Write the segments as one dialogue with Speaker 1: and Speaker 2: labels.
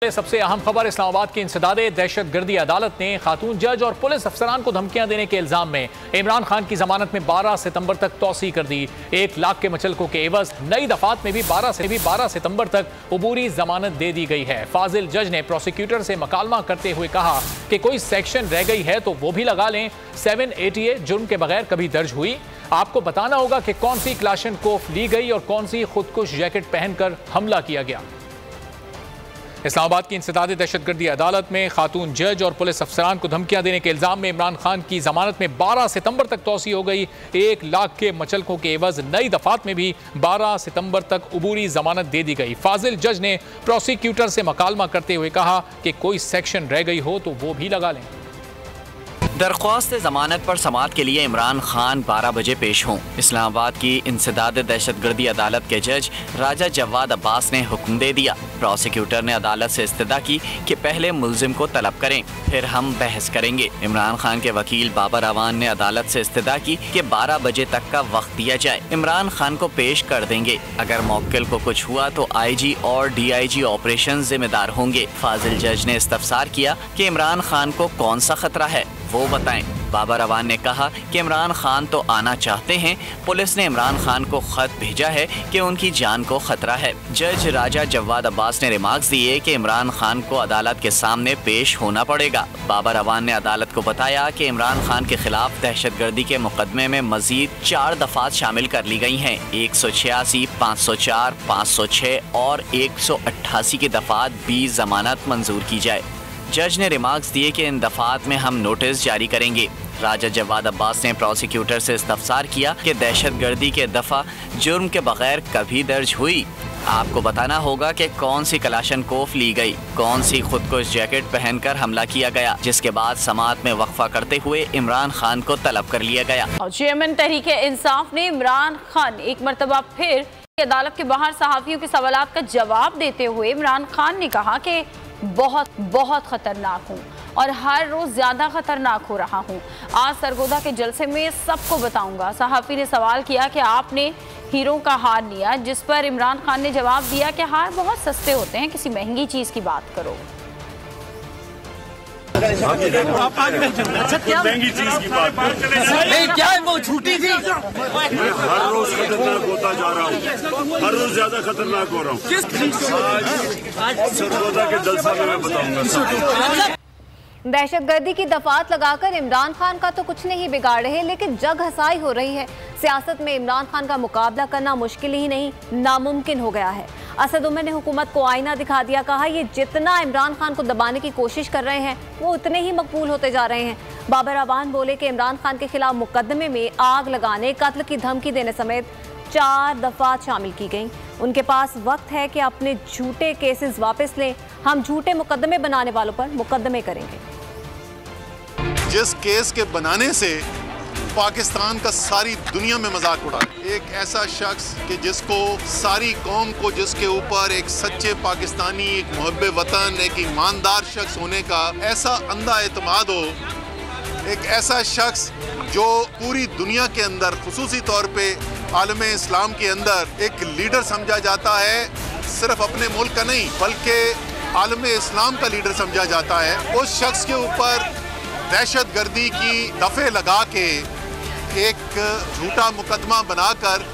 Speaker 1: सबसे अहम खबर इस्लामाबाद की इंसदादे दहशतगर्दी अदालत ने खातून जज और पुलिस अफसरान को धमकियां देने के इल्जाम में इमरान खान की जमानत में 12 सितंबर तक तौसी कर दी। 1 लाख के मचलकों के एवज नई दफात में भी 12 सितंबर तक अबूरी जमानत दे दी गई है। फाजिल जज ने प्रोसिक्यूटर से मकालमा करते हुए कहा कि कोई सेक्शन रह गई है तो वो भी लगा लें। 788 जुर्म के बगैर कभी दर्ज हुई? आपको बताना होगा कि कौन सी क्लाशनकोफ ली गई और कौन सी खुदकुश जैकेट पहनकर हमला किया गया। इस्लामाबाद की इंसदादे दहशतगर्दी अदालत में खातून जज और पुलिस अफसरान को धमकियां देने के इल्जाम में इमरान खान की जमानत में 12 सितंबर तक तौसी हो गई। 1 लाख के मचलकों के एवज नई दफात में भी 12 सितंबर तक अबूरी जमानत दे दी गई। फाजिल जज ने प्रोसिक्यूटर से मकालमा करते हुए कहा कि कोई सेक्शन रह गई हो तो वो भी लगा लें।
Speaker 2: दरख्वास्त जमानत पर समाअत के लिए इमरान खान 12 बजे पेश हों। इस्लामाबाद की इंसदाद दहशतगर्दी अदालत के जज राजा जवाद अब्बास ने हुक्म दे दिया। प्रोसिक्यूटर ने अदालत से इस्तदा की कि पहले मुल्जिम को तलब करें, फिर हम बहस करेंगे। इमरान खान के वकील बाबर अवान ने अदालत से इस्तदा की कि 12 बजे तक का वक्त दिया जाए, इमरान खान को पेश कर देंगे। अगर मौक्किल को कुछ हुआ तो IG और DIG ऑपरेशन जिम्मेदार होंगे। फाजिल जज ने इस्तफसार किया कि इमरान खान को कौन सा खतरा है वो बताएं। बाबर अवान ने कहा कि इमरान खान तो आना चाहते हैं, पुलिस ने इमरान खान को खत भेजा है कि उनकी जान को खतरा है। जज राजा जवाद अब्बास ने रिमार्क्स दिए कि इमरान खान को अदालत के सामने पेश होना पड़ेगा। बाबर अवान ने अदालत को बताया कि इमरान खान के खिलाफ दहशतगर्दी के मुकदमे में मजीद 4 दफात शामिल कर ली गई हैं। 186, 504, 506 और 188 की दफात 20 जमानत मंजूर की जाए। जज ने रिमार्क्स दिए कि इन दफात में हम नोटिस जारी करेंगे। राजा जवाद अब्बास ने प्रोसिक्यूटर से इस्तफसार किया कि दहशतगर्दी के दफा जुर्म के बगैर कभी दर्ज हुई? आपको बताना होगा कि कौन सी कलाशनकोफ ली गई, कौन सी खुदकुश जैकेट पहनकर हमला किया गया, जिसके बाद समाअत में वक्फा करते हुए इमरान खान को तलब कर लिया गया।
Speaker 3: चेयरमैन तहरीक इंसाफ ने इमरान खान एक मरतबा फिर अदालत के बाहर सहाफियों के सवालात का जवाब देते हुए इमरान खान ने कहा कि बहुत खतरनाक हूँ और हर रोज ज्यादा खतरनाक हो रहा हूँ। आज सरगोदा के जलसे में सबको बताऊंगा। सहाफी ने सवाल किया कि आपने हीरो का हार लिया, जिस पर इमरान खान ने जवाब दिया कि हार बहुत सस्ते होते हैं, किसी महंगी चीज की बात करो।
Speaker 4: महंगी चीज की बात नहीं, क्या है वो झूठी थी। मैं हर रोज खतरनाक होता जा रहा हूँ, हर रोज ज्यादा खतरनाक हो रहा हूँ। आज सरगोदा के जलसा में मैं बताऊंगा।
Speaker 5: दहशतगर्दी की दफात लगाकर इमरान खान का तो कुछ नहीं बिगाड़ रहे, लेकिन जग हसाई हो रही है। सियासत में इमरान खान का मुकाबला करना मुश्किल ही नहीं, नामुमकिन हो गया है। असद उमर ने हुकूमत को आईना दिखा दिया, कहा ये जितना इमरान खान को दबाने की कोशिश कर रहे हैं वो उतने ही मकबूल होते जा रहे हैं। बाबर अवान बोले कि इमरान खान के खिलाफ मुकदमे में आग लगाने, कत्ल की धमकी देने समेत 4 दफात शामिल की गई। उनके पास वक्त है कि अपने झूठे केसेस वापस लें। हम झूठे मुकदमे बनाने वालों पर मुकदमे करेंगे।
Speaker 6: जिस केस के बनाने से पाकिस्तान का सारी दुनिया में मजाक उड़ा, एक ऐसा शख्स कि जिसको सारी कौम को, जिसके ऊपर एक सच्चे पाकिस्तानी, एक मुहब्बे वतन, एक ईमानदार शख्स होने का ऐसा अंधा एतमाद हो, एक ऐसा शख्स जो पूरी दुनिया के अंदर खुसूसी तौर पे आलमे इस्लाम के अंदर एक लीडर समझा जाता है, सिर्फ अपने मुल्क का नहीं बल्कि आलमे इस्लाम का लीडर समझा जाता है, उस शख्स के ऊपर दहशतगर्दी की दफे लगा के एक झूठा मुकदमा बनाकर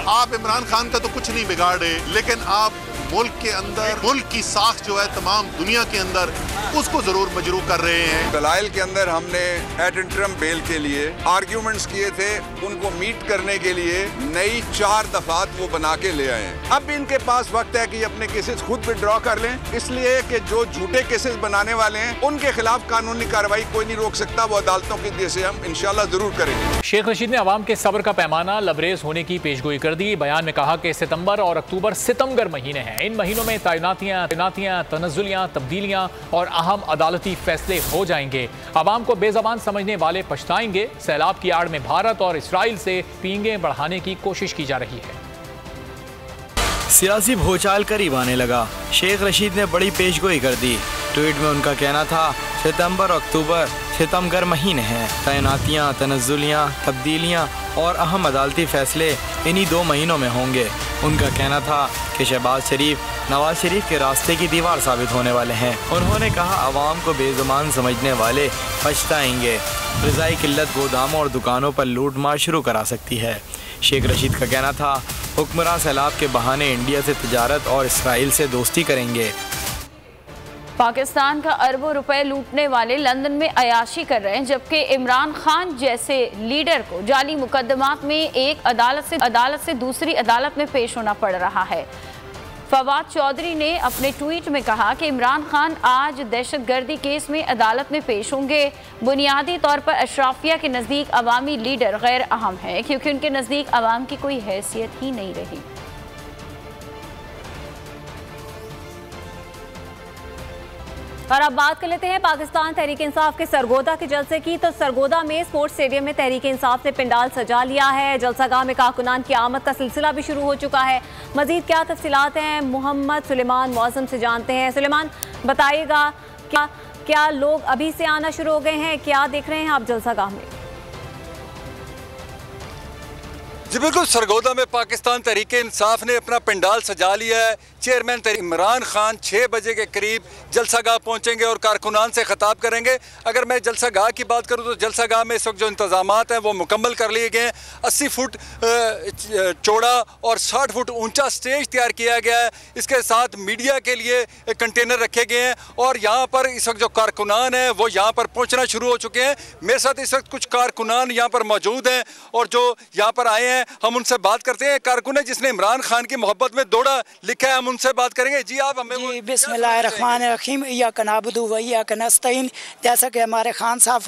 Speaker 6: आप इमरान खान का तो कुछ नहीं बिगाड़े, लेकिन आप मुल्क के अंदर मुल्क की साख जो है तमाम दुनिया के अंदर उसको जरूर मजरू कर रहे हैं।
Speaker 7: दलाइल के अंदर हमने एड इंटरम बेल के लिए आर्ग्यूमेंट्स किए थे, उनको मीट करने के लिए नई 4 दफात वो बना के ले आए हैं। अब इनके पास वक्त है कि अपने केसेस खुद विड्रॉ कर लें, इसलिए कि जो झूठे केसेस बनाने वाले हैं उनके खिलाफ कानूनी कार्रवाई कोई नहीं रोक सकता। वो अदालतों की दिशा से हम इंशाल्लाह जरूर करेंगे।
Speaker 1: शेख रशीद ने अवाम के सब्र का पैमाना लबरेज होने की पेशगोई कर दी। बयान में कहा कि सितंबर और अक्टूबर सितमगर महीने हैं, इन महीनों में तैनातियां, तनज़्ज़ुलियां, तब्दीलियां और अहम अदालती फैसले हो जाएंगे। अवाम को बेज़बान समझने वाले पछताएंगे। सैलाब की आड़ में भारत और इसराइल से पींगे बढ़ाने की कोशिश की जा रही है।
Speaker 8: सियासी भूचाल करीब आने लगा। शेख रशीद ने बड़ी पेशगोई कर दी। ट्वीट में उनका कहना था सितंबर और अक्टूबर सितमगर महीने हैं, तैनातियां, तनज़्ज़ुलियां, तब्दीलियां और अहम अदालती फैसले इन्हीं 2 महीनों में होंगे। उनका कहना था कि शहबाज शरीफ नवाज शरीफ के रास्ते की दीवार साबित होने वाले हैं। उन्होंने कहा अवाम को बेजुबान समझने वाले पछताएंगे। ग़िज़ाई किल्लत गोदामों और दुकानों पर लूट मार शुरू करा सकती है। शेख रशीद का कहना था हुक्मरान सैलाब के बहाने इंडिया से तिजारत और इसराइल से दोस्ती करेंगे।
Speaker 3: पाकिस्तान का अरबों रुपए लूटने वाले लंदन में अयाशी कर रहे हैं, जबकि इमरान खान जैसे लीडर को जाली मुकदमात में एक अदालत से दूसरी अदालत में पेश होना पड़ रहा है। फवाद चौधरी ने अपने ट्वीट में कहा कि इमरान खान आज दहशतगर्दी केस में अदालत में पेश होंगे। बुनियादी तौर पर अशराफिया के नज़दीक अवामी लीडर गैर अहम है, क्योंकि उनके नज़दीक अवाम की कोई हैसियत ही नहीं रही।
Speaker 5: और अब बात कर लेते हैं पाकिस्तान तहरीक इंसाफ के सरगोदा के जलसे की। तो सरगोदा में स्पोर्ट्स स्टेडियम में तहरीक इंसाफ ने पिंडाल सजा लिया है। जलसागाह में कारकुनान की आमद का सिलसिला भी शुरू हो चुका है। मजीद क्या तफसीलात हैं मोहम्मद सुलेमान मौसम से जानते हैं। सुलेमान, बताइएगा क्या लोग अभी से आना शुरू हो गए हैं, क्या देख रहे हैं आप जलसागाह में?
Speaker 9: जी बिल्कुल, सरगोदा में पाकिस्तान तहरीक इंसाफ ने अपना पंडाल सजा लिया है। चेयरमैन इमरान खान 6 बजे के करीब जलसागाह पहुंचेंगे और कारकुनान से खिताब करेंगे। अगर मैं जलसागाह की बात करूं तो जलसागाह में इस वक्त जो इंतजामात हैं वो मुकम्मल कर लिए गए हैं। 80 फुट चौड़ा और 60 फुट ऊंचा स्टेज तैयार किया गया है। इसके साथ मीडिया के लिए कंटेनर रखे गए हैं और यहाँ पर इस वक्त जो कारकुनान हैं वो यहाँ पर पहुँचना शुरू हो चुके हैं। मेरे साथ इस वक्त कुछ कारकुनान यहाँ पर मौजूद हैं और जो यहाँ पर आए हैं हम उनसे बात करते हैं। कारकुन है जिसने इमरान खान की मोहब्बत में दौड़ा लिखा है, हम उनसे बात करेंगे। जी आप हमें
Speaker 10: बिस्मिल्लाहिर्रहमानिर्रहीम इय्याका नअबुदु व इय्याका नस्तईन, जैसा कि हमारे खान साहब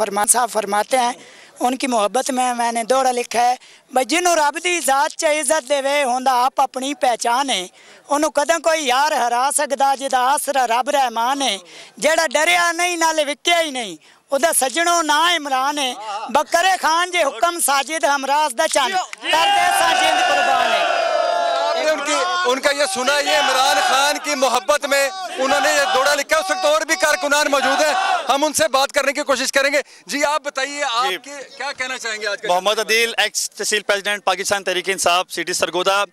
Speaker 10: फरमाते हैं, उनकी मोहब्बत में मैंने दौड़ा लिखा है भाई जिन्हों रब की जात च इज्जत देवे होंदा आप अपनी पहचान है, उन्होंने कदम कोई यार हरा सकदा जिदा आसरा रब रहमान है, जेड़ा डरिया नहीं नाले विक्या ही नहीं उदा सजनों ना इमरान है, बकरे खान जे हुक्म साजिद हमराज दा चंद कर दे साजिद कुर्बान है।
Speaker 9: उनका ये सुना, ये इमरान खान की मोहब्बत में उन्होंने ये दौड़ा लिखा है। उस वक्त और भी कारकुनान मौजूद हैं, हम उनसे बात करने की कोशिश करेंगे। जी आप बताइए, आप क्या कहना चाहेंगे आज?
Speaker 11: मोहम्मद अदील, एक्स तहसील प्रेसिडेंट पाकिस्तान तहरीक इंसाफ सिटी सरगोदा।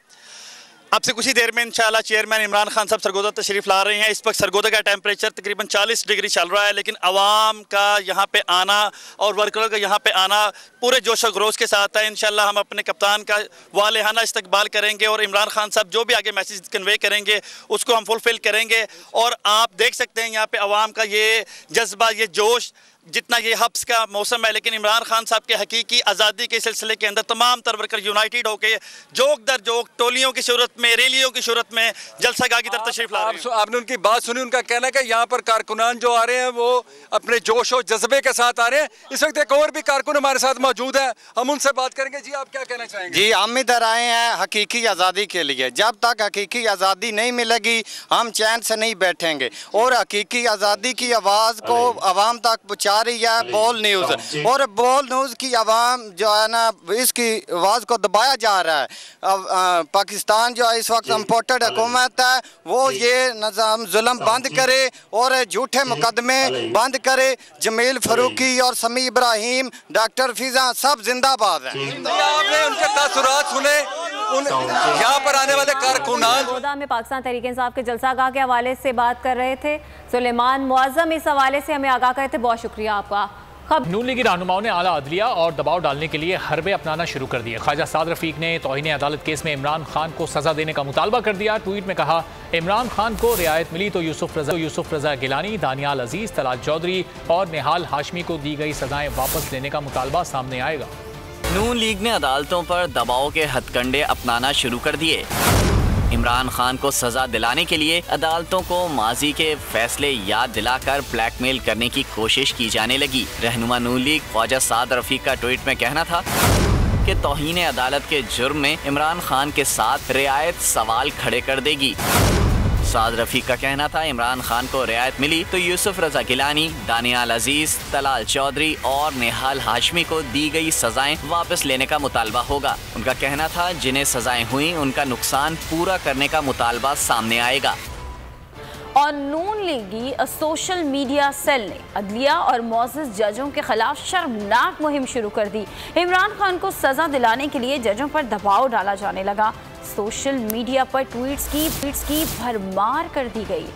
Speaker 11: आपसे कुछ ही देर में इंशाल्लाह चेयरमैन इमरान खान साहब सरगोदा तशरीफ ला रहे हैं। इस वक्त सरगोदा का टेम्परेचर तकरीबन 40 डिग्री चल रहा है, लेकिन आवाम का यहाँ पे आना और वर्करों का यहाँ पे आना पूरे जोश और खरोश के साथ है। इंशाल्लाह हम अपने कप्तान का वालेहाना इस्तकबाल करेंगे और इमरान खान साहब जो भी आगे मैसेज कन्वे करेंगे उसको हम फुलफिल करेंगे। और आप देख सकते हैं यहाँ पे आवाम का ये जज्बा, ये जोश, जितना ये हब्स का मौसम है, लेकिन इमरान खान साहब के हकीकी आज़ादी के सिलसिले के अंदर तमाम तर वर्कर यूनाइटेड होकर जोक दर जोक टोलियों की सूरत में, रैलियों की सूरत में जलसागाह की तरफ तशरीफ ला रहे हैं।
Speaker 9: आपने उनकी बात सुनी, उनका कहना है कि यहाँ पर कारकुनान जो आ रहे हैं वो अपने जोश और जज्बे के साथ आ रहे हैं। इस वक्त एक और भी कारकुन हमारे साथ मौजूद है, हम उनसे बात करेंगे। जी आप क्या कहना चाहेंगे?
Speaker 12: जी हम इधर आए हैं हकीकी आज़ादी के लिए। जब तक हकीकी आज़ादी नहीं मिलेगी हम चैन से नहीं बैठेंगे और हकीकी आज़ादी की आवाज़ को आवाम तक पहुँचा रही है बोल न्यूज़, और बोल न्यूज़ की आवाम जो है ना इसकी आवाज़ को दबाया जा रहा है। पाकिस्तान जो है इस वक्त इम्पोर्टेड हुकूमत है, वो ये निज़ाम जुल्म बंद करे और झूठे मुकदमे बंद करे। जमील फारूकी और समी इब्राहिम, डॉक्टर फिजा सब जिंदाबाद हैं।
Speaker 9: आपने उनके तासुरात सुने, यहाँ पर आने वाले कारकुनान
Speaker 5: में पाकिस्तान तहरीक इंसाफ के जलसागाह के हवाले से बात कर रहे थे। सुलेमान मुअज़्ज़म इस हवाले से हमें आगाह करे थे, बहुत शुक्रिया आपका।
Speaker 1: नून लीगी रहनुमाओं ने आला अदलिया और दबाव डालने के लिए हरबे अपनाना शुरू कर दिए। ख्वाजा साद रफीक ने तौहीन अदालत केस में इमरान खान को सजा देने का मुतालबा कर दिया। ट्वीट में कहा, इमरान खान को रियायत मिली तो यूसुफ रजा गिलानी, दानियाल अजीज, तलाल चौधरी और निहाल हाशमी को दी गई सजाएं वापस लेने का मुतालबा सामने आएगा।
Speaker 2: नून लीग ने अदालतों पर दबाव के हथकंडे अपनाना शुरू कर दिए। इमरान खान को सजा दिलाने के लिए अदालतों को माजी के फैसले याद दिलाकर ब्लैकमेल करने की कोशिश की जाने लगी। रहनुमा नून लीग ख्वाजा साद रफीक का ट्वीट में कहना था कि तौहीन अदालत के जुर्म में इमरान खान के साथ रियायत सवाल खड़े कर देगी। साद रफीक का कहना था, इमरान खान को रियायत मिली तो यूसुफ रजा गिलानी, दानियाल अजीज, तलाल चौधरी और निहाल हाशमी को दी गई सजाएं वापस लेने का मुतालबा होगा। उनका कहना था, जिन्हें सजाएं हुई उनका नुकसान पूरा करने का मुतालबा सामने आएगा।
Speaker 3: और नून लीगी सोशल मीडिया सेल ने अदलिया और मुअज़्ज़ज़ जजों के खिलाफ शर्मनाक मुहिम शुरू कर दी। इमरान खान को सजा दिलाने के लिए जजों पर दबाव डाला जाने लगा। सोशल मीडिया पर ट्वीट्स की भरमार कर दी गई।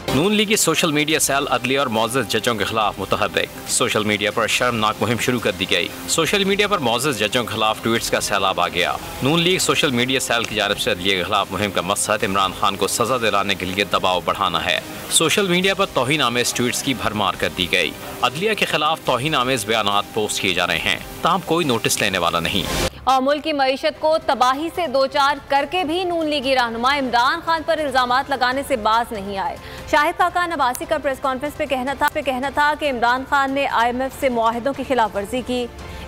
Speaker 13: नून लीग की सोशल मीडिया सेल अदलिया और मोअज़्ज़ज़ जजों के खिलाफ मुतहर्रिक। सोशल मीडिया पर शर्मनाक मुहिम शुरू कर दी गई। सोशल मीडिया पर मोअज़्ज़ज़ जजों के खिलाफ ट्वीट्स का सैलाब आ गया। नून लीग सोशल मीडिया सेल की जानिब से अदलिया के खिलाफ मुहिम का मकसद इमरान खान को सजा दिलाने के लिए दबाव बढ़ाना है। सोशल मीडिया पर तौहीन आमेज ट्वीट्स की भरमार कर दी गई। अदलिया के खिलाफ तौहीन आमेज बयानात पोस्ट किए जा रहे हैं, ताहम कोई नोटिस लेने वाला नहीं।
Speaker 5: और मुल्क की मईशत को तबाही से दो चार करके भी नून लीगी रहनुमा इमरान खान पर इल्जामात लगाने से बाज नहीं आए। शाहिद खाकान अब्बासी का प्रेस कॉन्फ्रेंस पे कहना था कि इमरान खान ने IMF से मुआहिदों की खिलाफ वर्जी की।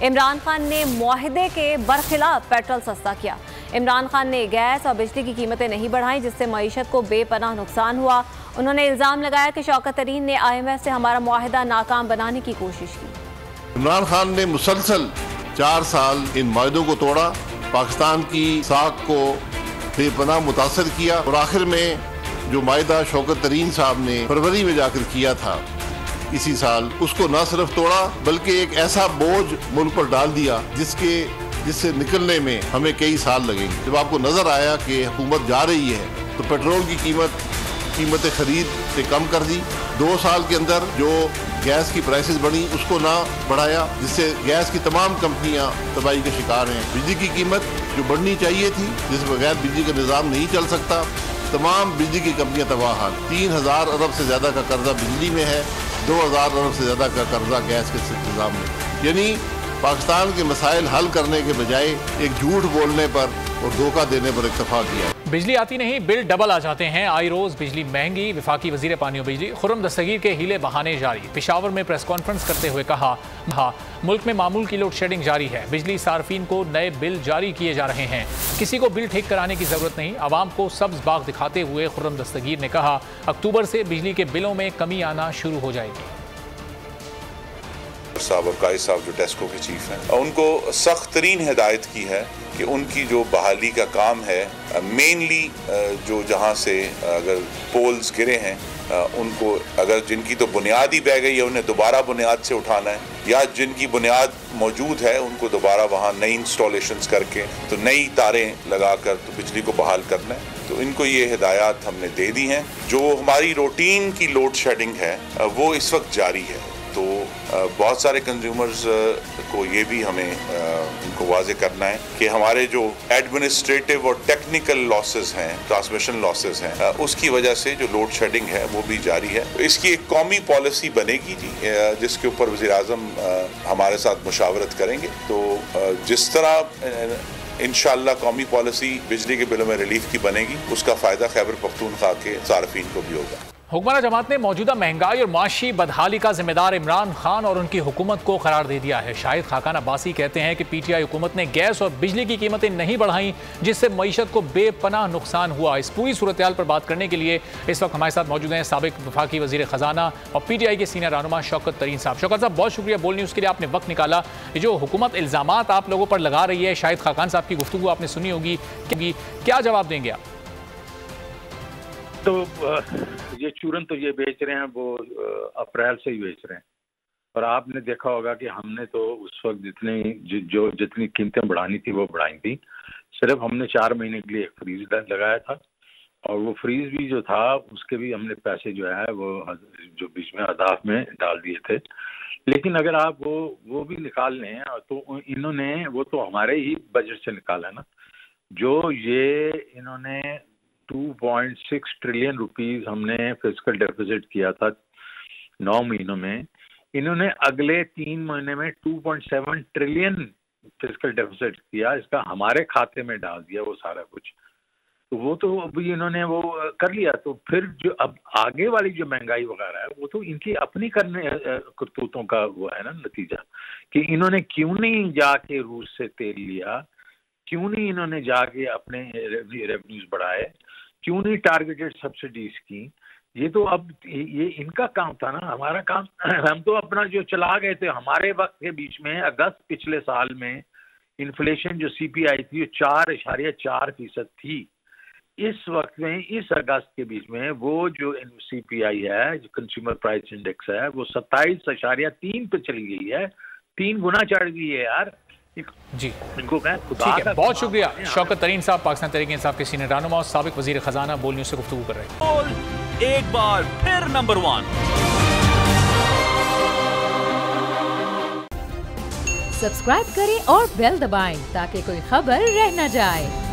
Speaker 5: इमरान खान ने मुआहिदे के बरखिलाफ पेट्रोल सस्ता किया। इमरान खान ने गैस और बिजली की कीमतें नहीं बढ़ाई, जिससे मईशत को बेपनाह नुकसान हुआ। उन्होंने इल्ज़ाम लगाया कि शौकत तरीन ने IMF से हमारा मुआहिदा नाकाम बनाने की कोशिश की।
Speaker 6: इमरान खान ने मुसलसल 4 साल इन मायदों को तोड़ा, पाकिस्तान की साख को बेपनाह मुतासर किया और आखिर में जो मायदा शौकत तरीन साहब ने फरवरी में जाकर किया था इसी साल, उसको न सिर्फ तोड़ा बल्कि एक ऐसा बोझ मुल्क पर डाल दिया जिससे निकलने में हमें कई साल लगेंगे। जब आपको नजर आया कि हुकूमत जा रही है तो पेट्रोल की कीमतें खरीद से कम कर दी। 2 साल के अंदर जो गैस की प्राइसेस बढ़ी उसको ना बढ़ाया, जिससे गैस की तमाम कंपनियां तबाही के शिकार हैं। बिजली की कीमत जो बढ़नी चाहिए थी, जिस बगैर बिजली का निज़ाम नहीं चल सकता, तमाम बिजली की कंपनियां तबाह हाल। 3000 अरब से ज़्यादा का कर्जा बिजली में है, 2000 अरब से ज़्यादा का कर्जा गैस के निज़ाम में। यानी पाकिस्तान के मसाइल हल करने के बजाय एक झूठ बोलने पर और धोखा देने पर इत्तफा किया।
Speaker 1: बिजली आती नहीं, बिल डबल आ जाते हैं। आई रोज बिजली महंगी। वफाकी वजीर पानी और बिजली खुर्रम दस्तगीर के हीले बहाने जारी। पेशावर में प्रेस कॉन्फ्रेंस करते हुए कहा, मुल्क में मामूल की लोड शेडिंग जारी है। बिजली सार्फिन को नए बिल जारी किए जा रहे हैं। किसी को बिल ठीक कराने की जरूरत नहीं। आवाम को सब्ज बाग दिखाते हुए खुर्रम दस्तगीर ने कहा, अक्टूबर से बिजली के बिलों में कमी आना शुरू हो जाएगी।
Speaker 14: साहब और कायद साहब जो टेस्को के चीफ हैं, उनको सख्त तरीन हिदायत की है कि उनकी जो बहाली का काम है, मेनली जो जहाँ से अगर पोल्स गिरे हैं उनको, अगर जिनकी तो बुनियाद ही बह गई है उन्हें दोबारा बुनियाद से उठाना है, या जिनकी बुनियाद मौजूद है उनको दोबारा वहाँ नई इंस्टॉलेशंस करके तो नई तारें लगाकर तो बिजली को बहाल करना है। तो इनको ये हिदायत हमने दे दी हैं। जो हमारी रूटीन की लोड शेडिंग है वो इस वक्त जारी है। तो बहुत सारे कंज्यूमर्स को ये भी हमें उनको वाज़े करना है कि हमारे जो एडमिनिस्ट्रेटिव और टेक्निकल लॉसेस हैं, ट्रांसमिशन लॉसेस हैं, उसकी वजह से जो लोड शेडिंग है वो भी जारी है। तो इसकी एक कौमी पॉलिसी बनेगी जी, जिसके ऊपर वज़ीर-ए-आज़म हमारे साथ मुशावरत करेंगे। तो जिस तरह इंशाअल्लाह कौमी पॉलिसी बिजली के बिलों में रिलीफ की बनेगी, उसका फ़ायदा खैबर पख्तूनख्वा के सार्फिन को भी होगा।
Speaker 1: हुक्मरान जमात ने मौजूदा महंगाई और माशी बदहाली का जिम्मेदार इमरान खान और उनकी हुकूमत को करार दे दिया है। शाहिद खाकान अब्बासी कहते हैं कि PTI हुकूमत ने गैस और बिजली की कीमतें नहीं बढ़ाई, जिससे मईशत को बेपनाह नुकसान हुआ। इस पूरी सूरत हाल पर बात करने के लिए इस वक्त हमारे साथ मौजूद हैं साबिक वफाकी वजीर खजाना और PTI के सीनियर रहनुमा शौकत तरीन साहब। शौकत साहब, बहुत शुक्रिया बोल न्यूज़ के लिए, आपने वक्त निकाला। ये जो हुकूमत इल्ज़ामात आप लोगों पर लगा रही है, शाहिद खाकान साहब की गुफ्तगू आपने सुनी होगी, क्या जवाब देंगे आप?
Speaker 15: तो ये चूरन तो ये बेच रहे हैं, वो अप्रैल से ही बेच रहे हैं। और आपने देखा होगा कि हमने तो उस वक्त जितनी कीमतें बढ़ानी थी वो बढ़ाई थी। सिर्फ हमने 4 महीने के लिए एक फ्रीज लगाया था, और वो फ्रीज भी जो था उसके भी हमने पैसे जो है वो जो बीच में अदाफ में डाल दिए थे। लेकिन अगर आप वो भी निकाल लें तो इन्होंने वो तो हमारे ही बजट से निकाला ना, जो ये इन्होंने 2.6 ट्रिलियन रुपीस हमने फिस्कल डेफिसिट किया था 9 महीनों में, इन्होंने अगले 3 महीने में 2.7 ट्रिलियन फिस्कल डेफिसिट किया, इसका हमारे खाते में डाल दिया वो सारा कुछ। तो वो तो अभी इन्होंने वो कर लिया। तो फिर जो अब आगे वाली जो महंगाई वगैरह है वो तो इनकी अपनी करने करतूतों का वो है ना नतीजा, कि इन्होंने क्यों नहीं जाके रूस से तेल लिया, क्यों नहीं इन्होंने जाके अपने रेवेन्यूज बढ़ाए, क्यों नहीं टारगेटेड सब्सिडीज की। ये तो अब ये इनका काम था ना, हमारा काम हम तो अपना जो चला गए थे। हमारे वक्त के बीच में अगस्त पिछले साल में इन्फ्लेशन जो CPI थी वो 4.4% थी। इस वक्त में इस अगस्त के बीच में वो जो CPI है, जो कंज्यूमर प्राइस इंडेक्स है, वो 27.3 पे चली गई है, 3 गुना चढ़ गई है यार।
Speaker 1: जी
Speaker 15: इनको मैं खुदा
Speaker 1: ठीक है,
Speaker 15: का
Speaker 1: बहुत शुक्रिया शौकत तरीन साहब, पाकिस्तान तहरीक इंसाफ के सीनियर रहनुमा और साबिक वजीर खजाना बोल न्यूज़ से गुफ्तगू कर रहे हैं।
Speaker 16: एक बार फिर नंबर 1
Speaker 17: सब्सक्राइब करें और बेल दबाएं ताकि कोई खबर रह न जाए।